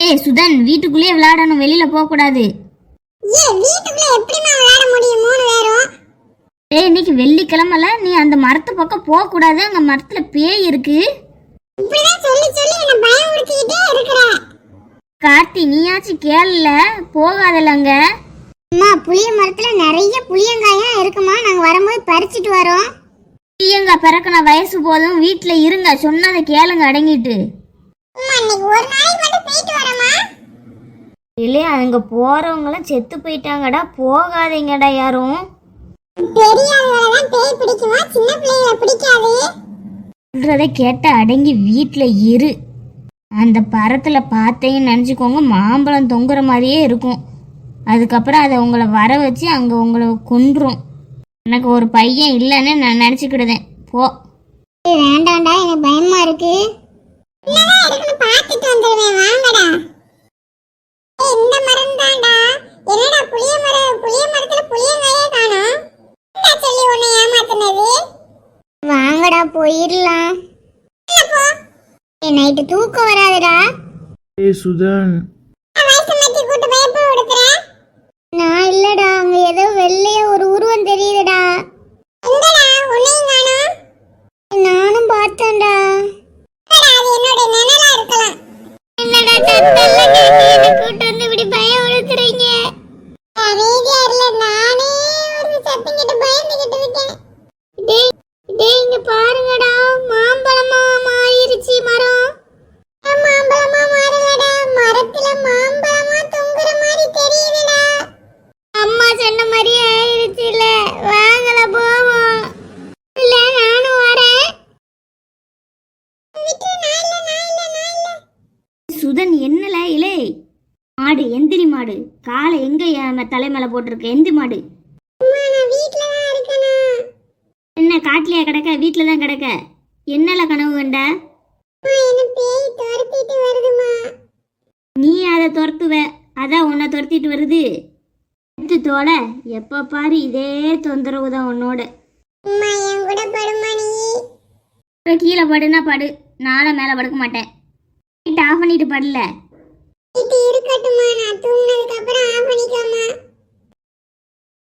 ஏய் சுதன், வீட்டுக்குள்ளேயே விளையாடணும், வெளியில போக கூடாது. வீட்டுக்குள்ள எப்படிமா விளையாட முடியும் 3 பேரும்? ஏய், இன்னைக்கு வெள்ளிக்கிழமைல, நீ அந்த மரத்து பக்கம் போக கூடாது, அங்க மரத்துல பேய் இருக்கு. இப்படிதான் சொல்லி சொல்லி என்ன பயமுறுத்திட்டே இருக்கற. கார்த்தி, நீயாச்சும் கேளல, போகாதலங்க. அம்மா, புளிய மரத்துல நிறைய புளியங்காயா இருக்குமா, நாங்க வரும்போது பறிச்சிட்டு வரோம். புளியங்காய் பிறக்கின வயசு போதும், வீட்டுல இருங்க, சொன்னதை கேளுங்க அடங்கிட்டு. இன்னைக்கு ஒரு நாளைக்கு மட்டும் போயிட்டு வரமா? இல்லையா, அங்க போறவங்களாம் செத்து போயிட்டாங்கடா, போகாதீங்கடா யாரும். பெரியவங்களதான் பேய் பிடிக்குமா, சின்ன பிள்ளைகளை பிடிக்காது. சொல்றதை கேட்ட அடங்கி வீட்டுல இரு. அந்த பரத்துல பார்த்தேன்னு நினைச்சுக்கோங்க, மாம்பழம் தொங்குற மாதிரியே இருக்கும். அதுக்கப்புறம் அதை உங்களை வர வச்சு அங்க உங்களை கொன்றும். எனக்கு ஒரு பையன் இல்லைன்னு நான் நினைச்சுக்கிடுதேன். போ. வேண்டாம்டா, எனக்கு பயமா இருக்கு. என்னடா இருக்குன்னு பார்த்துட்டு வந்துருவேன், வாங்கடா. இந்த மரம் தான்டா. என்னடா புளிய மரத்துல புளியங்காயே காணோம். என்ன சொல்லி உன்னை ஏமாத்துனது? வாங்கடா, போயிடலாம். நைட்டு தூக்கம் வராதுடா. சுதன், நான் இல்லடா, அங்க ஏதோ வெள்ளைய ஒரு உருவம் தெரியுதுடா. நானும் பார்த்தேன்டா. என்னடா கூட்டு வந்து இப்படி பயம் உழுத்துறீங்க? இங்க பாருங்கடா, மாம்பழமா மாறிடுச்சு மரம். மாம்பழமா மாறலடா, மரத்துல மாம்பழமா தொங்குற மாதிரி தெரியுதுடா. அம்மா சொன்ன மாதிரியே ஆயிடுச்சுல, வாங்கல போவோம். இல்ல, நானும் வரேன். சுதன், என்னல இலே மாடு, எந்திரி மாடு, காலை எங்க தலைமையில போட்டிருக்க? எந்தி மாடு. என்ன காட்டிலையா கிடக்க? வீட்டுல தான் கிடக்க. என்னல கனவு கண்ட? நீ அதை துரத்துவ, அதான் உன்னை துரத்திட்டு வருது. தோல, எப்ப பாரு இதே தொந்தரவு தான் உன்னோட. கீழே படுனா படு, நாளை மேல படுக்க மாட்டேன். ஆஃப் பண்ணிட்டு படல. இருக்கட்டுமா, நான் தூங்கினதுக்கு அப்புறம் ஆஃப் பண்ணிக்கோமா.